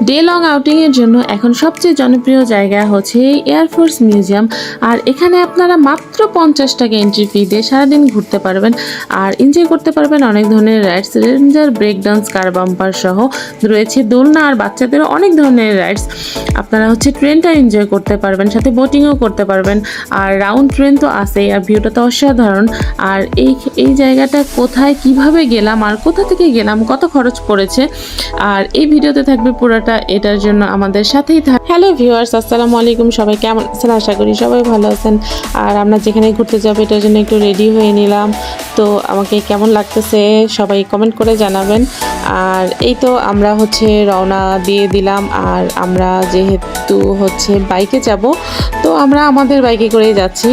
Day long আউটিংয়ের জন্য এখন সবচেয়ে জনপ্রিয় জায়গা হচ্ছে এয়ারফোর্স মিউজিয়াম। আর এখানে আপনারা মাত্র 50 টাকা এন্ট্রি ফি দিয়ে সারাদিন ঘুরতে পারবেন আর এনজয় করতে পারবেন অনেক ধরনের রাইডস, রেঞ্জার, ব্রেক ডান্স, কার বাম্পার সহ রয়েছে দোলনা আর বাচ্চাদেরও অনেক ধরনের রাইডস। আপনারা ট্রেনটা এনজয় করতে পারবেন, সাথে বোটিংও করতে পারবেন। আর রাউন্ড ট্রেন তো আছেই, আর ভিউটা তো অসাধারণ। আর এই জায়গাটা কোথায়, কিভাবে গেলাম আর কোথা থেকে গেলাম, কত খরচ পড়েছে, আর এই ভিডিওতে থাকবে পুরোটা। এটার জন্য আমাদের সাথেই হ্যালো ভিউয়ার্স, আসসালামু আলাইকুম। সবাই কেমন আছেন? আশা করি সবাই ভালো আছেন। আর আমরা যেখানে ঘুরতে যাবো এটার জন্য একটু রেডি হয়ে নিলাম। তো আমাকে কেমন লাগতেছে সবাই কমেন্ট করে জানাবেন। আর এই তো আমরা রওনা দিয়ে দিলাম। আর আমরা যেহেতু বাইকে যাব, তো আমরা আমাদের বাইকে করেই যাচ্ছি।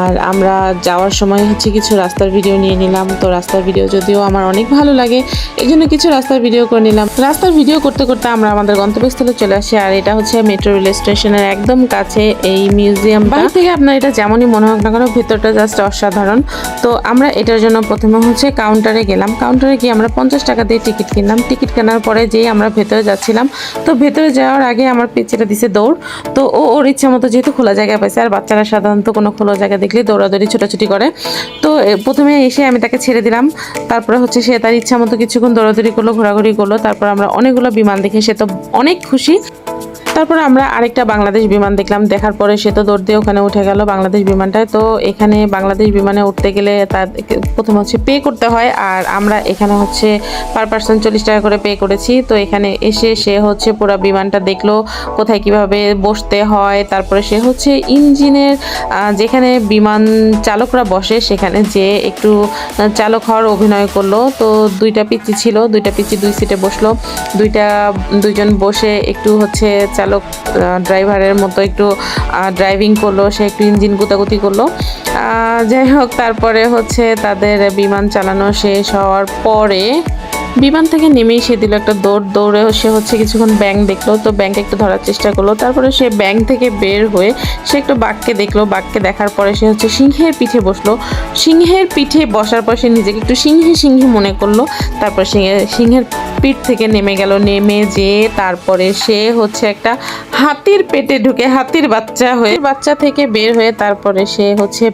আর আমরা যাওয়ার সময় কিছু রাস্তার ভিডিও নিয়ে নিলাম। তো রাস্তার ভিডিও যদিও আমার অনেক ভালো লাগে, এই জন্য কিছু রাস্তার ভিডিও করে নিলাম। রাস্তার ভিডিও করতে করতে আমরা আমাদের গন্তব্যস্থলে চলে আসি। আর এটা মেট্রো রেল স্টেশনের একদম কাছে এই মিউজিয়াম। বাইরে থেকে আপনার এটা যেমনই মনে হোক না কেন, ভেতরটা জাস্ট অসাধারণ। তো আমরা এটার জন্য প্রথমে কাউন্টারে গেলাম। কাউন্টারে গিয়ে আমরা 50 টাকা দিয়ে টিকিট কিনলাম। টিকিট কেনার পরে যেই আমরা ভেতরে যাচ্ছিলাম, তো ভেতরে যাওয়ার আগে আমার পিচ্চিটা দিছে দৌড়। তো ওর ইচ্ছা মতো যেহেতু খোলা জায়গা পাইছে, আর বাচ্চারা সাধারণত কোনো খোলা জায়গা দেখলে দৌড়াদৌড়ি ছোটাছুটি করে। তো প্রথমে এসে আমি তাকে ছেড়ে দিলাম। তারপরে সে তার ইচ্ছা মতো কিছুক্ষণ দৌড়াদৌড়ি করলো, ঘোরাঘুরি করলো। তারপর আমরা অনেকগুলো বিমান দেখে সে তো অনেক খুশি। তারপর আমরা আরেকটা বাংলাদেশ বিমান দেখলাম। দেখার পরে সে তো দৌড় দিয়ে ওখানে উঠে গেল বাংলাদেশ বিমানটায়। তো এখানে বাংলাদেশ বিমানে উঠতে গেলে তার প্রথমে পে করতে হয়। আর আমরা এখানে পার পার্সন 40 টাকা করে পে করেছি। তো এখানে এসে সে পুরো বিমানটা দেখলো, কোথায় কিভাবে বসতে হয়। তারপরে সে ইঞ্জিনের যেখানে বিমান চালকরা বসে সেখানে যে একটু চালক হওয়ার অভিনয় করলো। তো দুইটা পিচ্চি ছিল, দুইটা পিচ্চি দুই সিটে বসলো। দুইজন বসে একটু চালক ড্রাইভারের মতো একটু ড্রাইভিং করলো, সে একটু ইঞ্জিন গুতাগুতি করলো। যাই হোক, তারপরে তাদের বিমান চালানো শেষ হওয়ার পরে বিমান থেকে নেমেই সে দিল একটা দৌড়ে সে কিছুক্ষণ ব্যাঙ দেখলো। তো ব্যাঙকে একটু ধরার চেষ্টা করলো। তারপরে সে ব্যাঙ থেকে বের হয়ে সে একটু বাঘকে দেখলো। বাঘকে দেখার পরে সে সিংহের পিঠে বসলো। সিংহের পিঠে বসার পর সে নিজেকে একটু সিংহী মনে করলো। তারপর সিংহের পিঠ থেকে নেমে গেল। নেমে যেয়ে তারপরে সে একটা হাতির পেটে ঢুকে হাতির বাচ্চা থেকে বের হয়ে তারপরে সে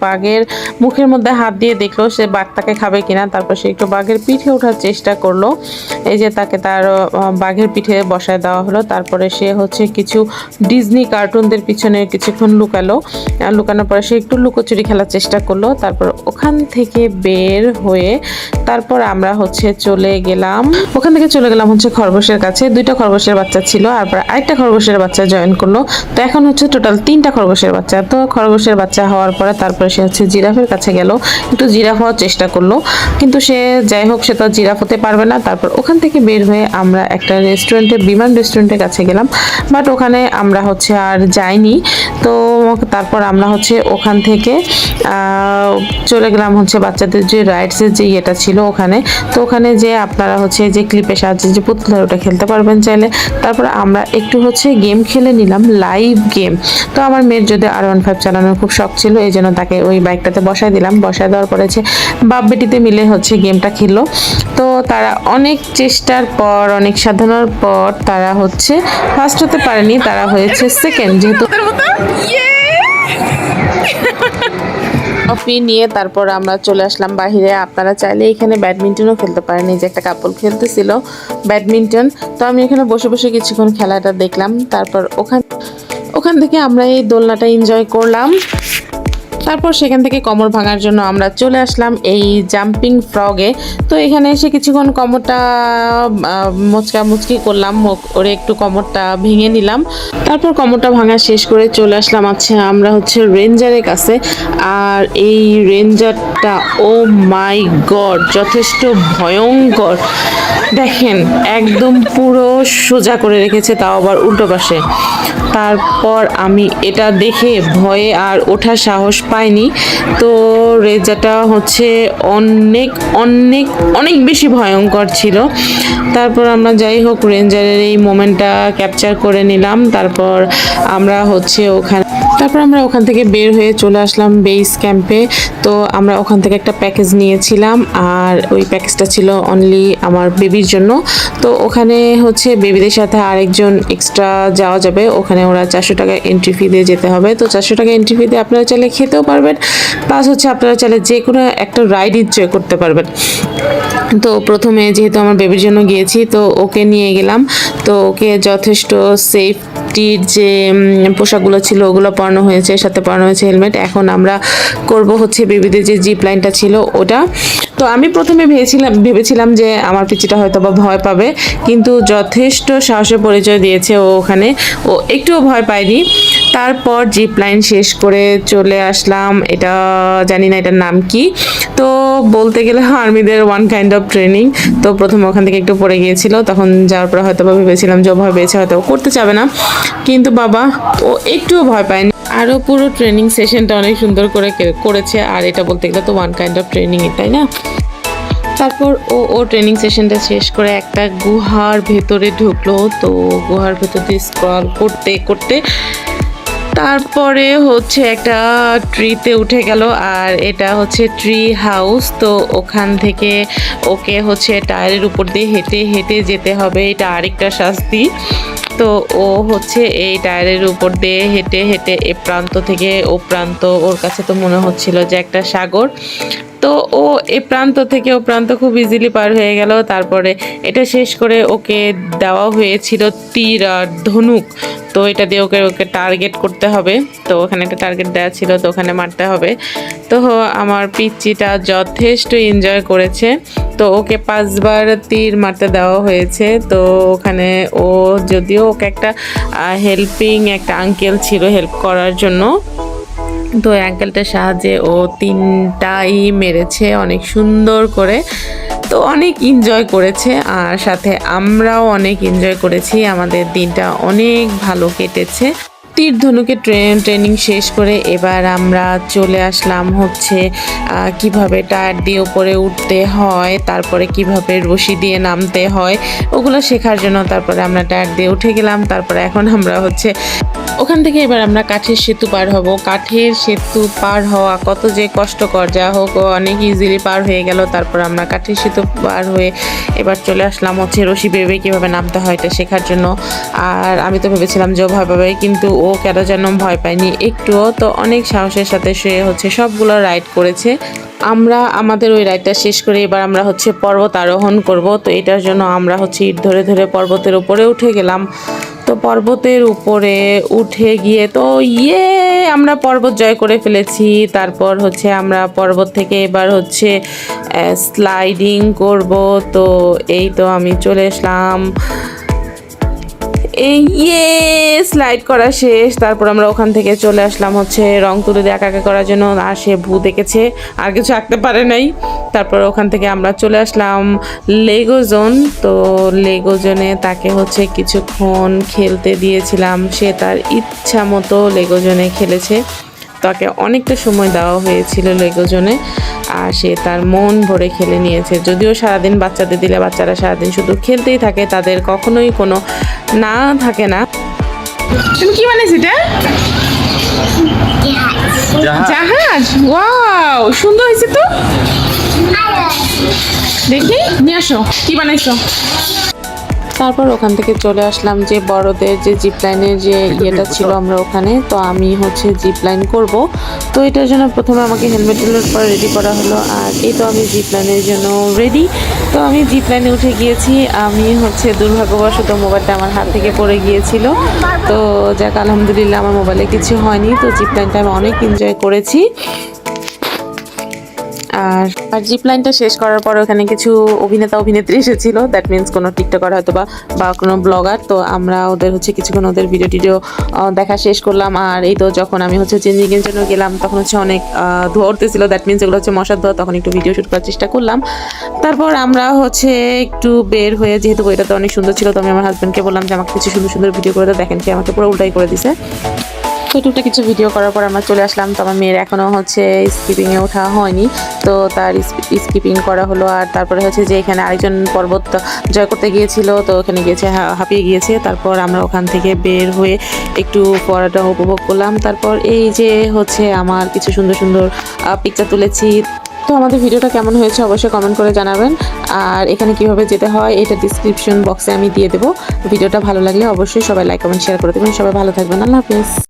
বাঘের মুখের মধ্যে হাত দিয়ে দেখলো সে বাঘ তাকে খাবে কিনা। তারপর সে একটু বাঘের পিঠে ওঠার চেষ্টা করলো। এই যে তাকে তার বাঘের পিঠে বসায় দেওয়া হলো। তারপরে সে কিছু ডিজনি কার্টুনদের পিছনে কিছুক্ষণ লুকানোর পরে সে একটু লুকোচুরি খেলার চেষ্টা করলো। তারপর ওখান থেকে বের হয়ে তারপর আমরা চলে গেলাম খরগোশের কাছে। দুইটা খরগোশের বাচ্চা ছিল, আর আরেকটা খরগোশের বাচ্চা জয়েন করলো। তো এখন টোটাল 3টা খরগোশের বাচ্চা। তো খরগোশের বাচ্চা হওয়ার পরে তারপরে সে জিরাফের কাছে গেল, একটু জিরাফ হওয়ার চেষ্টা করলো। কিন্তু সে যাই হোক, সে তো জিরাফ হতে পারবে না। তারপর ওখান থেকে বের হয়ে আমরা একটা বিমান রেস্টুরেন্টের কাছে গেলাম, বাট ওখানে আমরা আর যাইনি। তো তারপর আমরা ওখান থেকে চলে গেলাম বাচ্চাদের যে রাইডসের যে ইয়েটা ছিল ওখানে। তো ওখানে যে আপনারা যে ক্লিপের সাহায্যে যে পুতুলের ওটা খেলতে পারবেন চাইলে। তারপর আমরা একটু গেম খেলে নিলাম, লাইভ গেম। তো আমার মেয়ের যদি R15 চালানোর খুব শখ ছিল, এই জন্য তাকে ওই বাইকটাতে বসায় দিলাম। বসায় দেওয়ার পরে বাপ বেটিতে মিলে গেমটা খেললো। তো তারা অনেক চেষ্টার পর, অনেক সাধনার পর তারা ফার্স্ট হতে পারেনি, তারা হয়েছে সেকেন্ড। যেহেতু ট্রফি নিয়ে তারপর আমরা চলে আসলাম বাহিরে। আপনারা চাইলে এখানে ব্যাডমিন্টনও খেলতে পারেন। এই যে একটা কাপল খেলতেছিল ব্যাডমিন্টন। তো আমি এখানে বসে বসে কিছুক্ষণ খেলাটা দেখলাম। তারপর ওখান থেকে আমরা এই দোলনাটা এনজয় করলাম। তারপর সেখান থেকে কোমর ভাঙার জন্য আমরা চলে আসলাম এই জাম্পিং ফ্রগে। তো এখানে এসে কিছুক্ষণ কোমরটা মুচকি করলাম, ওরে একটু কোমরটা ভেঙে নিলাম। তারপর কোমরটা ভাঙা শেষ করে চলে আসলাম আমরা রেঞ্জারের কাছে। আর এই রেঞ্জারটা, ও মাই গড, যথেষ্ট ভয়ঙ্কর। দেখেন, একদম পুরো সোজা করে রেখেছে, তাও আবার উল্টো পাশে। তারপর আমি এটা দেখে ভয়ে আর ওঠার সাহস পাইনি। তো রেঞ্জারটা অনেক অনেক অনেক বেশি ভয়ঙ্কর ছিল। তারপর আমরা যাই হোক রেঞ্জারের এই মোমেন্টটা ক্যাপচার করে নিলাম। তারপর আমরা ওখানে তারপর আমরা ওখান থেকে বের হয়ে চলে আসলাম বেস ক্যাম্পে। তো আমরা ওখান থেকে একটা প্যাকেজ নিয়েছিলাম, আর ওই প্যাকেজটা ছিল অনলি আমার বেবির জন্য। তো ওখানে হচ্ছে বেবিদের সাথে আরেকজন এক্সট্রা যাওয়া যাবে। ওখানে ওরা 400 টাকা এন্ট্রি ফি দিয়ে যেতে হবে। তো 400 টাকা এন্ট্রি ফি দিয়ে আপনারা চাইলে খেতেও পারবেন, প্লাস হচ্ছে আপনারা চাইলে যে কোনো একটা রাইড এনজয় করতে পারবেন। তো প্রথমে যেহেতু আমার বেবির জন্য গিয়েছি, তো ওকে নিয়ে গেলাম। তো ওকে যথেষ্ট সেফটির যে পোশাকগুলো ছিল ওগুলো পরানো হয়েছে, সাথে পরানো হয়েছে হেলমেট। এখন আমরা করব হচ্ছে বেবিদের যে জিপ লাইনটা ছিল ওটা। তো আমি প্রথমে ভেবেছিলাম যে আমার পিচিটা হয়তো বা ভয় পাবে, কিন্তু যথেষ্ট সাহসের পরিচয় দিয়েছে ও ওখানে, ও একটুও ভয় পায়নি। তারপর জিপ লাইন শেষ করে চলে আসলাম, এটা জানি না এটার নাম কি। তো বলতে গেলে আর্মিদের ওয়ান কাইন্ড অফ ট্রেনিং। তো প্রথমে ওখান থেকে একটু পড়ে গিয়েছিল, তখন যাওয়ার পর হয়তো বা ভেবেছিলাম যে ও ভয় পেয়েছে, হয়তো করতে চাবে না, কিন্তু বাবা ও একটুও ভয় পায়নি। আরও পুরো ট্রেনিং সেশনটা অনেক সুন্দর করে করেছে, আর এটা বলতে গেলে তো ওয়ান কাইন্ড অফ ট্রেনিং, তাই না? তারপর ও ট্রেনিং সেশনটা শেষ করে একটা গুহার ভেতরে ঢুকলো। তো গুহার ভেতর দিয়ে স্ক্রল করতে করতে তারপরে হচ্ছে একটা ট্রিতে উঠে গেল, আর এটা হচ্ছে ট্রি হাউস। তো ওখান থেকে ওকে হচ্ছে টায়ারের উপর দিয়ে হেঁটে হেঁটে যেতে হবে, এটা আরেকটা শাস্তি। তো ও হচ্ছে এই টায়ারের উপর দিয়ে হেঁটে হেঁটে এ প্রান্ত থেকে ও প্রান্ত, ওর কাছে তো মনে হচ্ছিল যে একটা সাগর। তো ও এ প্রান্ত থেকে ও প্রান্ত খুব ইজিলি পার হয়ে গেল। তারপরে এটা শেষ করে ওকে দেওয়া হয়েছিল তীর আর ধনুক। তো এটা দিয়ে ওকে ওকে টার্গেট করতে হবে। তো ওখানে একটা টার্গেট দেওয়া ছিল, তো ওখানে মারতে হবে। তো আমার পিচ্চিটা যথেষ্ট এনজয় করেছে। তো ওকে 5 বার তীর মারতে দেওয়া হয়েছে। তো ওখানে ও যদিও ওকে একটা হেল্পিং একটা আঙ্কেল ছিল হেল্প করার জন্য, তো আঙ্কেলটার সাহায্যে ও 3টাই মেরেছে অনেক সুন্দর করে। তো অনেক এনজয় করেছে, আর সাথে আমরাও অনেক এনজয় করেছি, আমাদের দিনটা অনেক ভালো কেটেছে। তীর ধনুকে ট্রেনিং শেষ করে এবার আমরা চলে আসলাম হচ্ছে কিভাবে টায়ার দিয়ে উপরে উঠতে হয়, তারপরে কিভাবে রশি দিয়ে নামতে হয় ওগুলো শেখার জন্য। তারপরে আমরা টায়ার দিয়ে উঠে গেলাম। তারপরে এখন আমরা হচ্ছে ওখান থেকে এবার আমরা কাঠের সেতু পার হব। কাঠের সেতু পার হওয়া কত যে কষ্টকর, যা হোক অনেক ইজিলি পার হয়ে গেল। তারপর আমরা কাঠের সেতু পার হয়ে এবার চলে আসলাম হচ্ছে রশি বেবে কীভাবে নামতে হয় এটা শেখার জন্য। আর আমি তো ভেবেছিলাম যে ও ভয় পাবে, কিন্তু ও কেন যেন ভয় পায়নি একটুও। তো অনেক সাহসের সাথে সে হচ্ছে সবগুলো রাইড করেছে। আমরা আমাদের ওই রাইডটা শেষ করে এবার আমরা হচ্ছে পর্বত আরোহণ করব। তো এটার জন্য আমরা হচ্ছে ইট ধরে ধরে পর্বতের উপরে উঠে গেলাম। তো পর্বতের উপরে উঠে গিয়ে তো আমরা পর্বত জয় করে ফেলেছি। তারপর হচ্ছে আমরা পর্বত থেকে এবার হচ্ছে স্লাইডিং করব। তো এই তো আমি চলে আসলাম, এই স্লাইড করা শেষ। তারপর আমরা ওখান থেকে চলে আসলাম হচ্ছে রং তুলি দিয়ে আঁকা করার জন্য, আর সে ভূত এঁকেছে, আর কিছু আঁকতে পারে নাই। তারপর ওখান থেকে আমরা চলে আসলাম লেগো জোন। তো লেগো জোনে তাকে হচ্ছে কিছুক্ষণ খেলতে দিয়েছিলাম, সে তার ইচ্ছা মতো লেগো জোনে খেলেছে। তাকে অনেকটা সময় দেওয়া হয়েছিল লেগো জোনে, আর সে তার মন ভরে খেলে নিয়েছে। যদিও সারাদিন বাচ্চাদের দিলে বাচ্চারা সারাদিন শুধু খেলতেই থাকে, তাদের কখনোই কোনো না থাকে না। তুমি কি বানাইছো এটা? জাহাজ। ওয়াও, সুন্দর হয়েছে তো। দেখি নিয়ে আসো কি বানাইছো। তারপর ওখান থেকে চলে আসলাম যে বড়দের যে জিপ লাইনের যে ইয়েটা ছিল আমরা ওখানে। তো আমি হচ্ছে জিপ লাইন করব। তো এটার জন্য প্রথমে আমাকে হেলমেট পরে রেডি করা হলো, আর এই তো আমি জিপ লাইনের জন্য রেডি। তো আমি জিপ লাইনে উঠে গিয়েছি। আমি হচ্ছে দুর্ভাগ্যবশত মোবাইলটা আমার হাত থেকে পড়ে গিয়েছিল। তো যাক আলহামদুলিল্লাহ আমার মোবাইলে কিছু হয়নি। তো জিপ লাইনটা আমি অনেক এনজয় করেছি। আর জিপ লাইনটা শেষ করার পর ওখানে কিছু অভিনেতা অভিনেত্রী এসেছিল, দ্যাট মিনস কোনো টিকটকার হয়তো বা কোনো ব্লগার। তো আমরা ওদের হচ্ছে কিছুক্ষণ ওদের ভিডিও দেখা শেষ করলাম। আর এই তো যখন আমি হচ্ছে চেঞ্জিংয়ের জন্য গেলাম তখন হচ্ছে অনেক ধোয়া উঠতেছিল, দ্যাট মিনস এগুলো হচ্ছে মশার ধোয়া। তখন একটু ভিডিও শ্যুট করার চেষ্টা করলাম। তারপর আমরা হচ্ছে একটু বের হয়ে, যেহেতু বইটা তো অনেক সুন্দর ছিল, তো আমি আমার হাজব্যান্ডকে বললাম যে আমাকে কিছু সুন্দর সুন্দর ভিডিও করে দেখেন, সে আমাকে পুরো উল্টাই করে দিছে। তো টুকটাক কিছু ভিডিও করার পর আমরা চলে আসলাম। তো আমার মেয়ের এখনও হচ্ছে স্কিপিংয়ে ওঠা হয়নি, তো তার স্কিপিং করা হলো। আর তারপরে হচ্ছে যে এখানে আরেকজন পর্বত জয় করতে গিয়েছিল, তো ওখানে গিয়েছে, হাঁপিয়ে গিয়েছে। তারপর আমরা ওখান থেকে বের হয়ে একটু পড়াটা উপভোগ করলাম। তারপর এই যে হচ্ছে আমার কিছু সুন্দর সুন্দর পিকচার তুলেছি। তো আমাদের ভিডিওটা কেমন হয়েছে অবশ্যই কমেন্ট করে জানাবেন। আর এখানে কিভাবে যেতে হয় এটা ডিসক্রিপশন বক্সে আমি দিয়ে দেবো। ভিডিওটা ভালো লাগলে অবশ্যই সবাই লাইক কমেন্ট শেয়ার করে দেবেন। সবাই ভালো থাকবেন। আল্লাহ হাফেজ।